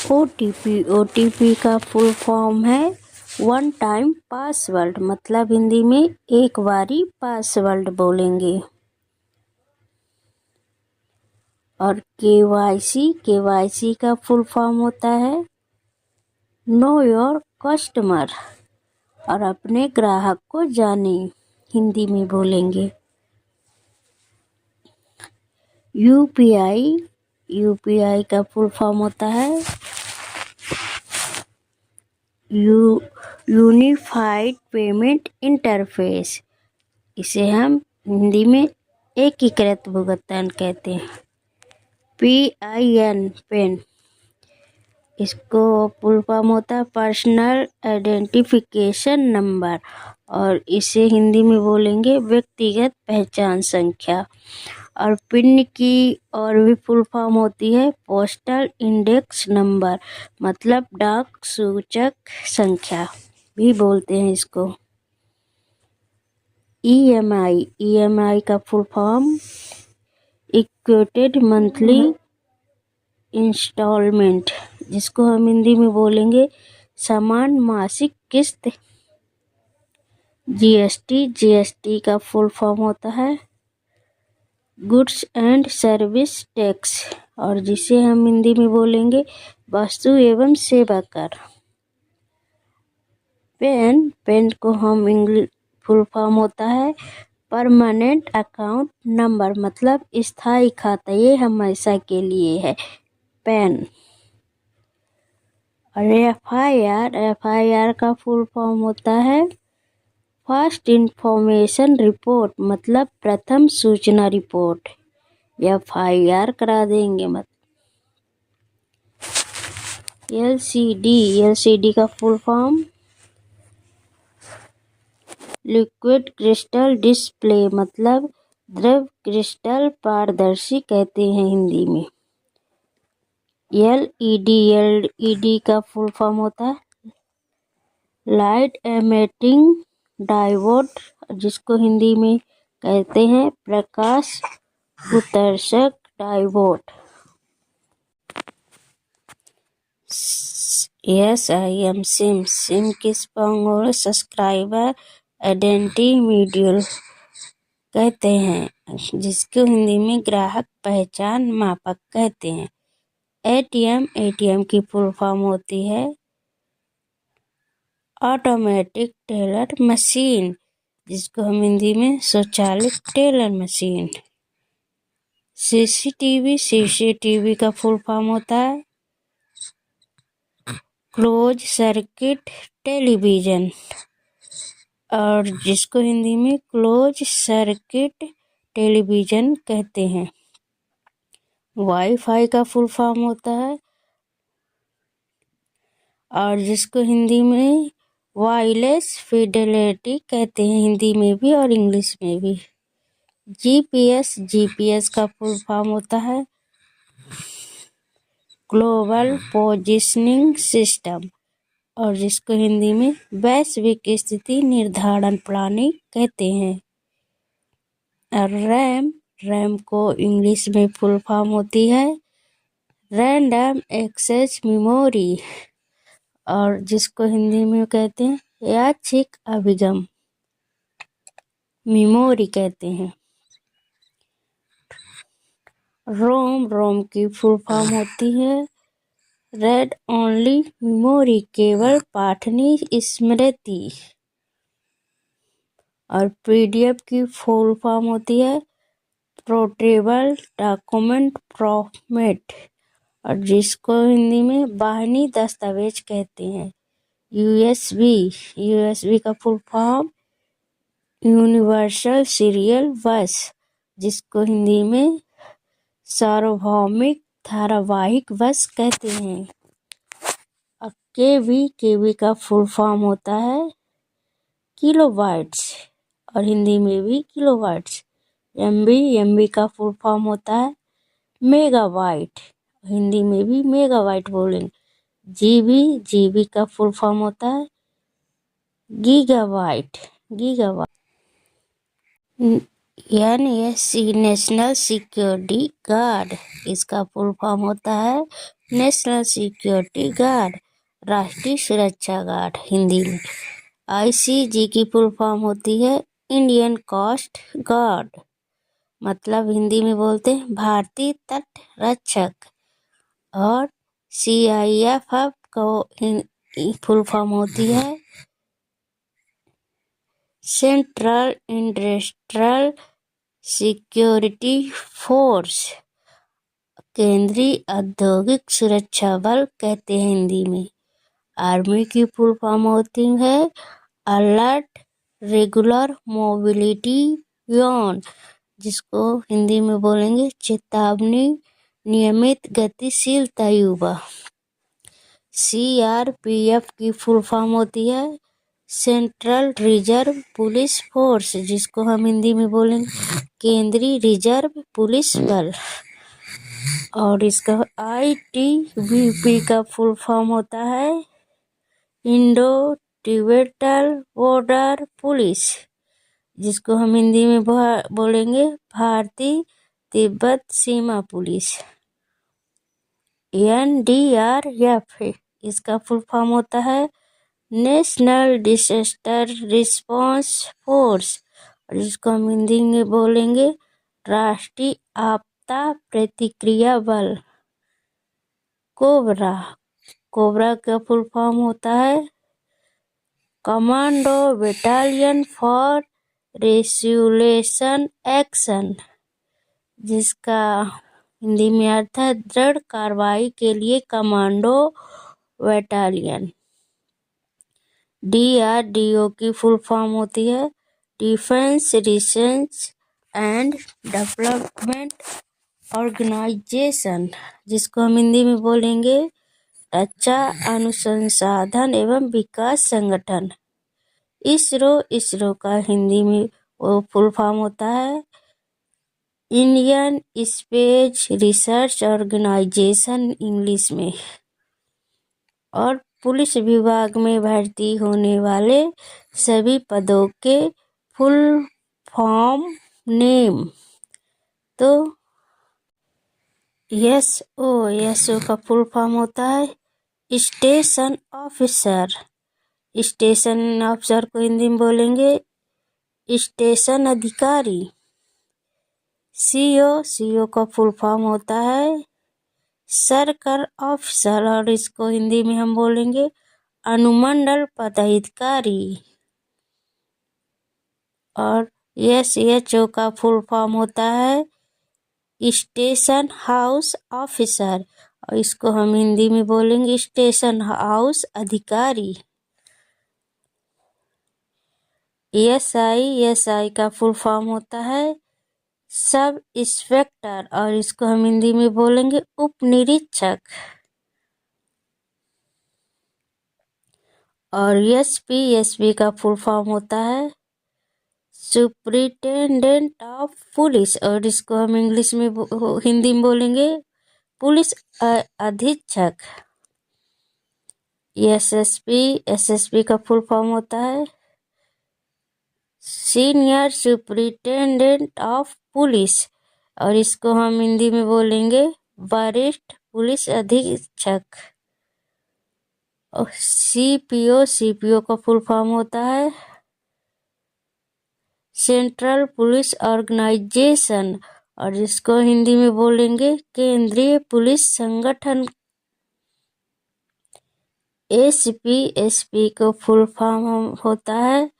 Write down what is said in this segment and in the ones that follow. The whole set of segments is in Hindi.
ओटीपी का फुल फॉर्म है वन टाइम पासवर्ड, मतलब हिंदी में एक बारी पासवर्ड बोलेंगे। और केवाईसी का फुल फॉर्म होता है नो योर कस्टमर, और अपने ग्राहक को जाने, हिंदी में बोलेंगे। यूपीआई का फुल फॉर्म होता है यूनिफाइड पेमेंट इंटरफेस, इसे हम हिंदी में एकीकृत भुगतान कहते हैं। PIN पेन, इसको फुल फॉर्म होता है पर्सनल आइडेंटिफिकेशन नंबर, और इसे हिंदी में बोलेंगे व्यक्तिगत पहचान संख्या। और पिन की और भी फुल फॉर्म होती है पोस्टल इंडेक्स नंबर, मतलब डाक सूचक संख्या भी बोलते हैं इसको। EMI का full form equated monthly instalment, जिसको हम हिंदी में बोलेंगे समान मासिक किस्त। जीएसटी का फुल फॉर्म होता है गुड्स एंड सर्विस टैक्स, और जिसे हम हिंदी में बोलेंगे वस्तु एवं सेवा कर। पेन को हम इंग्लिश फुल फॉर्म होता है परमानेंट अकाउंट नंबर, मतलब स्थायी खाता, ये हमेशा के लिए है पेन। और एफआईआर का फुल फॉर्म होता है फर्स्ट इंफॉर्मेशन रिपोर्ट, मतलब प्रथम सूचना रिपोर्ट। एफआईआर करा देंगे मत। एलसीडी का full form liquid crystal display, मतलब द्रव क्रिस्टल पारदर्शी कहते हैं हिंदी में। एलईडी का फुल फॉर्म होता है लाइट एमिटिंग डायोड, जिसको हिंदी में कहते हैं प्रकाश उत्सर्जक डायोड। SIM सिम किस पंग सब्सक्राइबर आइडेंटिटी मॉड्यूल कहते हैं, जिसको हिंदी में ग्राहक पहचान मापक कहते हैं। ATM की फुल फॉर्म होती है ऑटोमेटिक टेलर मशीन, जिसको हम हिंदी में स्वचालित टेलर मशीन। सीसीटीवी का फुल फॉर्म होता है क्लोज सर्किट टेलीविजन, और जिसको हिंदी में क्लोज सर्किट टेलीविजन कहते हैं। वाईफाई का फुल फॉर्म होता है, और जिसको हिंदी में वायरलेस फिडेलिटी कहते हैं, हिंदी में भी और इंग्लिश में भी। जीपीएस का फुल फॉर्म होता है ग्लोबल पोजिशनिंग सिस्टम, और जिसको हिंदी में वैश्विक स्थिति निर्धारण प्रणाली कहते हैं। और रैम को इंग्लिश में फुल फॉर्म होती है रैंडम एक्सेस मेमोरी, और जिसको हिंदी में कहते हैं यादृच्छिक अभिगम मेमोरी कहते हैं। रोम की फुल फॉर्म होती है रेड ओनली मेमोरी, केवल पाठनीय स्मृति। और पीडीएफ की फुल फॉर्म होती है पोर्टेबल डॉक्यूमेंट फॉर्मेट, और जिसको हिंदी में बाहरी दस्तावेज कहते हैं। यूएसबी का फुल फॉर्म यूनिवर्सल सीरियल बस, जिसको हिंदी में सार्वभौमिक धारावाहिक बस कहते हैं। और केबी का फुल फॉर्म होता है किलोबाइट्स, और हिंदी में भी किलोबाइट्स। एमबी का फुल फॉर्म होता है मेगाबाइट, हिंदी में भी मेगाबाइट बोलेंगे। जीबी का फुल फॉर्म होता है gigabyte. NSC national security guard, इसका फुल फॉर्म होता है नेशनल सिक्योरिटी गार्ड, राष्ट्रीय सुरक्षा गार्ड हिंदी में। ICG की फुल फॉर्म होती है इंडियन कोस्ट गार्ड, मतलब हिंदी में बोलते हैं भारतीय तट रक्षक। और CIFF को फुल फॉर्म होती है सेंट्रल इंडस्ट्रियल सिक्योरिटी फोर्स, केंद्रीय औद्योगिक सुरक्षा बल कहते हैं हिंदी में। आर्मी की फुल फॉर्म होती है अलर्ट रेगुलर मोबिलिटी यून, जिसको हिंदी में बोलेंगे चेतावनी नियमित गतिशीलता युवा। CRPF की फुल फॉर्म होती है सेंट्रल रिजर्व पुलिस फोर्स, जिसको हम हिंदी में बोलेंगे केंद्रीय रिजर्व पुलिस बल। और इसका ITBP का फुल फॉर्म होता है इंडो तिब्बतन बॉर्डर पुलिस, जिसको हम हिंदी में बोलेंगे भारतीय तिब्बत सीमा पुलिस। NDRF, इसका फुल फॉर्म होता है नेशनल डिजास्टर रिस्पांस फोर्स, और जिसको हम हिंदी में बोलेंगे राष्ट्रीय आपदा प्रतिक्रिया बल। कोबरा, कोबरा का फुल फॉर्म होता है commando battalion for resolution action, जिसका हिंदी में अर्थ है दृढ़ कार्रवाई के लिए कमांडो बटालियन। DRDO की फुल फॉर्म होती है defence research and development organisation, जिसको हम हिंदी में बोलेंगे रक्षा अनुसंधान एवं विकास संगठन। इसरो का हिंदी में वो फुल फॉर्म होता है Indian Space Research Organisation English में। और पुलिस विभाग में भर्ती होने वाले सभी पदों के फुल फॉर्म नेम, तो SO का फुल फॉर्म होता है स्टेशन ऑफिसर, स्टेशन ऑफिसर को हिंदी में बोलेंगे स्टेशन अधिकारी। CO का फुल फॉर्म होता है सर्कल ऑफिसर, और इसको हिंदी में हम बोलेंगे अनुमंडल पदाधिकारी। और SHO का फुल फॉर्म होता है स्टेशन हाउस ऑफिसर, और इसको हम हिंदी में बोलेंगे स्टेशन हाउस अधिकारी। SI का फुल फॉर्म होता है सब इंस्पेक्टर, और इसको हम हिंदी में बोलेंगे उप निरीक्षक। और SP का फुल फॉर्म होता है सुपरिटेंडेंट ऑफ पुलिस, और इसको हम इंग्लिश में हिंदी में बोलेंगे पुलिस अधीक्षक। SSP का फुल फॉर्म होता है सीनियर सुपरिटेंडेंट ऑफ पुलिस, और इसको हम हिंदी में बोलेंगे वरिष्ठ पुलिस अधीक्षक। और CPO का फुल फॉर्म होता है सेंट्रल पुलिस ऑर्गेनाइजेशन, और इसको हिंदी में बोलेंगे केंद्रीय पुलिस संगठन। SP का फुल फॉर्म होता है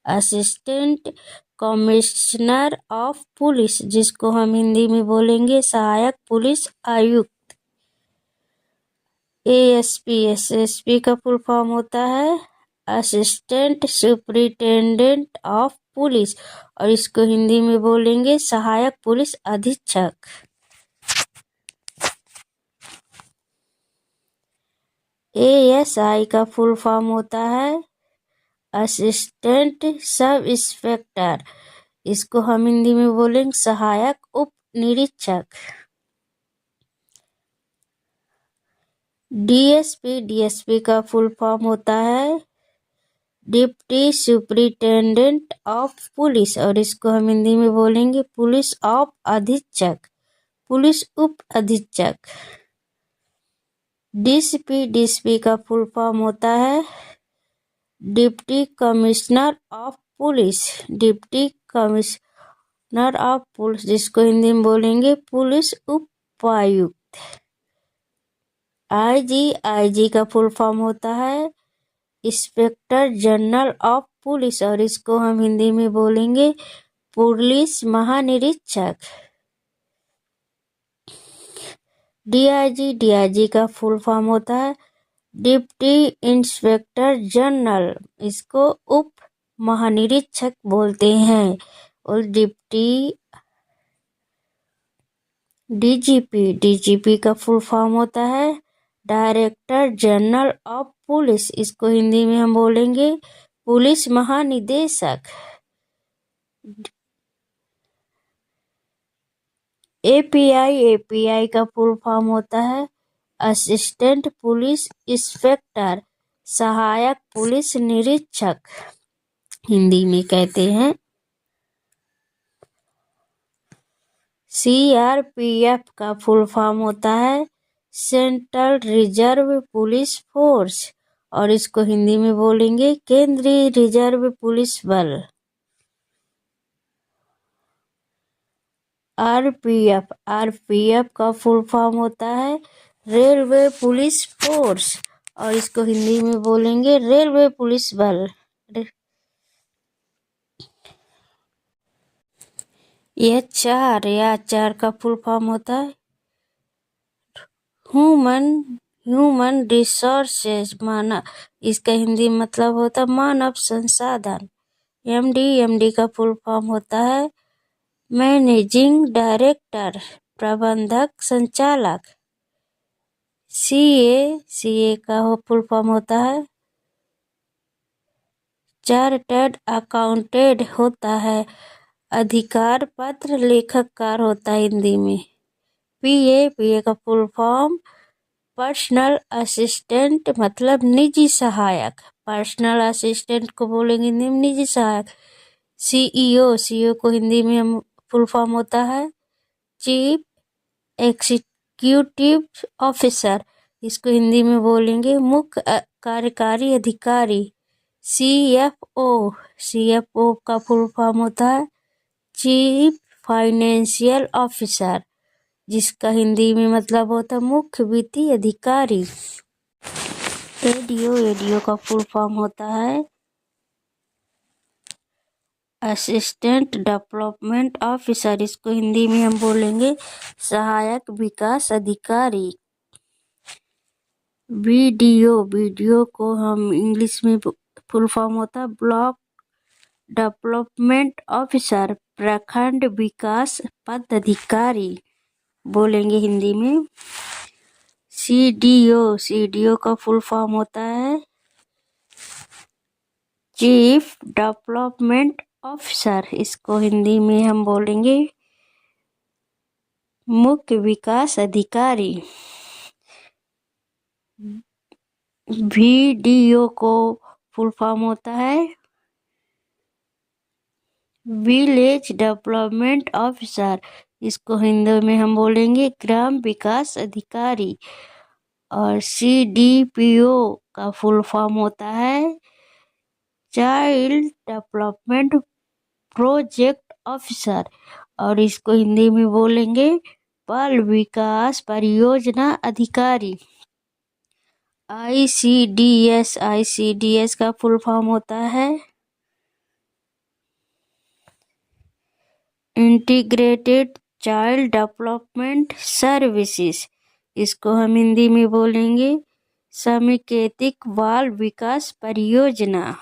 असिस्टेंट कमिश्नर ऑफ पुलिस, जिसको हम हिंदी में बोलेंगे सहायक पुलिस आयुक्त। SSP का फुल फॉर्म होता है असिस्टेंट सुपरिटेंडेंट ऑफ पुलिस, और इसको हिंदी में बोलेंगे सहायक पुलिस अधीक्षक। ASI का फुल फॉर्म होता है असिस्टेंट सब इंस्पेक्टर, इसको हम हिंदी में बोलेंगे सहायक उप निरीक्षक। DSP का फुल फॉर्म होता है डिप्टी सुपरिटेंडेंट ऑफ पुलिस, और इसको हम हिंदी में बोलेंगे पुलिस ऑफ अधीक्षक, पुलिस उप अधीक्षक। डीसीपी का फुल फॉर्म होता है deputy commissioner of police, deputy commissioner of police, जिसको हिंदी में बोलेंगे पुलिस उपायुक्त। आईजी का फुल फॉर्म होता है इंस्पेक्टर जनरल ऑफ पुलिस, और इसको हम हिंदी में बोलेंगे पुलिस महानिरीक्षक। डीआईजी का फुल फॉर्म होता है डिप्टी इंस्पेक्टर जनरल, इसको उप महानिरीक्षक बोलते हैं। और डीजीपी का फुल फॉर्म होता है डायरेक्टर जनरल ऑफ पुलिस, इसको हिंदी में हम बोलेंगे पुलिस महानिदेशक। एपीआई का फुल फॉर्म होता है असिस्टेंट पुलिस इंस्पेक्टर, सहायक पुलिस निरीक्षक हिंदी में कहते हैं। सीआरपीएफ का फुल फॉर्म होता है सेंट्रल रिजर्व पुलिस फोर्स, और इसको हिंदी में बोलेंगे केंद्रीय रिजर्व पुलिस बल। आरपीएफ का फुल फॉर्म होता है रेलवे पुलिस फोर्स, और इसको हिंदी में बोलेंगे रेलवे पुलिस बल। एचआर का फुल फॉर्म होता है ह्यूमन रिसोर्सेज, मानव, इसका हिंदी मतलब होता है मानव संसाधन। एमडी का फुल फॉर्म होता है मैनेजिंग डायरेक्टर, प्रबंधक संचालक। सीए का फुल फॉर्म होता है चार्टर्ड अकाउंटेंट होता है, अधिकार पत्र लेखककार होता है हिंदी में। पीए का फुल फॉर्म पर्सनल असिस्टेंट, मतलब निजी सहायक, पर्सनल असिस्टेंट को बोलेंगे निजी सहायक। सीईओ को हिंदी में हम फुल फॉर्म होता है चीफ एग्जीक्यूटिव ऑफिसर, इसको हिंदी में बोलेंगे मुख्य कार्यकारी अधिकारी। सीएफओ का फुल फॉर्म होता है चीफ फाइनेंशियल ऑफिसर, जिसका हिंदी में मतलब होता है मुख्य वित्तीय अधिकारी। एडीओ का फुल फॉर्म होता है असिस्टेंट डेवलपमेंट ऑफिसर, इसको हिंदी में हम बोलेंगे सहायक विकास अधिकारी। बीडीओ को हम इंग्लिश में फुल फॉर्म होता है ब्लॉक डेवलपमेंट ऑफिसर, प्रखंड विकास पदाधिकारी बोलेंगे हिंदी में। सीडीओ का फुल फॉर्म होता है चीफ डेवलपमेंट ऑफिसर, इसको हिंदी में हम बोलेंगे मुख्य विकास अधिकारी। वीडीओ को फुल फॉर्म होता है विलेज डेवलपमेंट ऑफिसर, इसको हिंदी में हम बोलेंगे ग्राम विकास अधिकारी। और सीडीपीओ का फुल फॉर्म होता है चाइल्ड डेवलपमेंट प्रोजेक्ट ऑफिसर, और इसको हिंदी में बोलेंगे बाल विकास परियोजना अधिकारी। आईसीडीएस का फुल फॉर्म होता है इंटीग्रेटेड चाइल्ड डेवलपमेंट सर्विसेज, इसको हम हिंदी में बोलेंगे समेकित बाल विकास परियोजना।